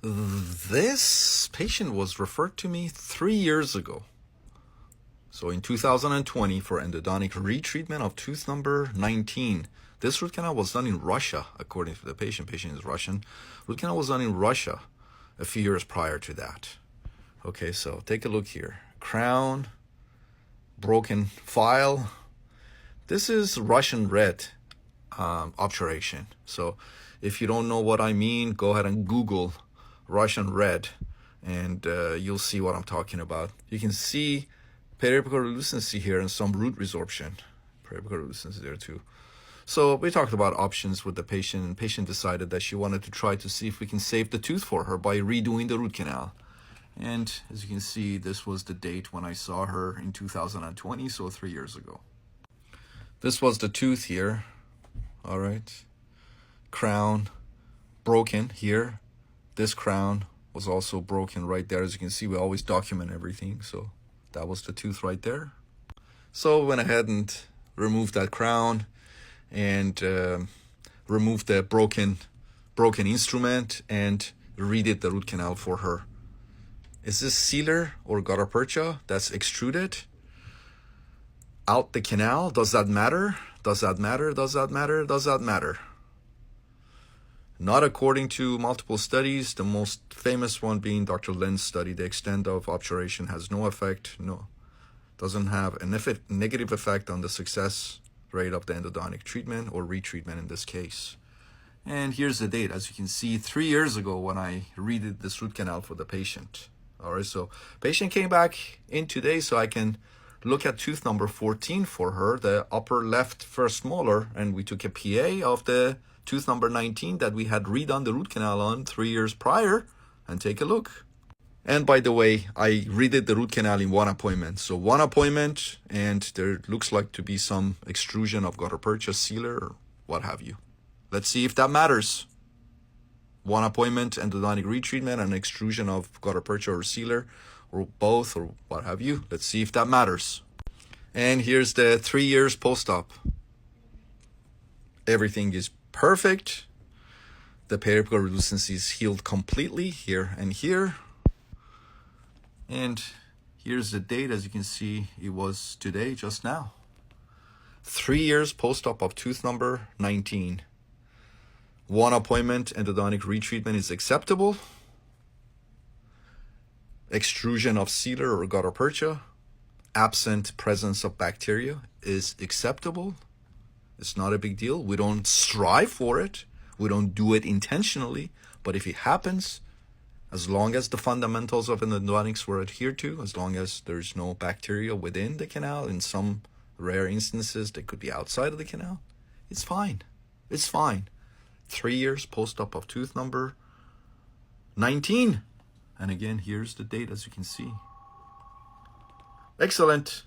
This patient was referred to me 3 years ago. So in 2020 for endodontic retreatment of tooth number 19. This root canal was done in Russia, according to the patient. Patient is Russian. Root canal was done in Russia a few years prior to that. Okay, so take a look here. Crown, broken file. This is Russian red obturation. So if you don't know what I mean, go ahead and Google Russian red and you'll see what I'm talking about. You can see periapical relucency here and some root resorption. Periapical relucency there too. So we talked about options with the patient, and the patient decided that she wanted to try to see if we can save the tooth for her by redoing the root canal. And as you can see, this was the date when I saw her in 2020, so 3 years ago. This was the tooth here. All right. Crown broken here. This crown was also broken right there. As you can see, we always document everything. So that was the tooth right there. So went ahead and removed that crown and removed the broken instrument and redid the root canal for her. Is this sealer or gutta percha that's extruded out the canal? Does that matter? Does that matter? Does that matter? Does that matter? Not according to multiple studies, the most famous one being Dr. Lin's study. The extent of obturation has no effect, doesn't have a negative effect on the success rate of the endodontic treatment or retreatment in this case. And here's the date. As you can see, 3 years ago when I redid this root canal for the patient. All right, so patient came back in today so I can look at tooth number 14 for her, the upper left first molar, and we took a PA of the tooth number 19 that we had redone the root canal on 3 years prior, and take a look. And by the way, I redid the root canal in one appointment. So one appointment, and there looks like to be some extrusion of gutta percha, sealer, or what have you. Let's see if that matters. One appointment, endodontic retreatment, and extrusion of gutta percha or sealer, or both, or what have you. Let's see if that matters. And here's the 3 years post-op. Everything is perfect. The periapical relucency is healed completely here and here. And here's the date. As you can see, it was today, just now. 3 years post-op of tooth number 19. One appointment endodontic retreatment is acceptable. Extrusion of sealer or gutta percha, absent presence of bacteria, is acceptable. It's not a big deal. We don't strive for it. We don't do it intentionally. But if it happens, as long as the fundamentals of endodontics were adhered to, as long as there's no bacteria within the canal, in some rare instances they could be outside of the canal, it's fine. It's fine. 3 years post-op of tooth number 19. And again, here's the date, as you can see. Excellent.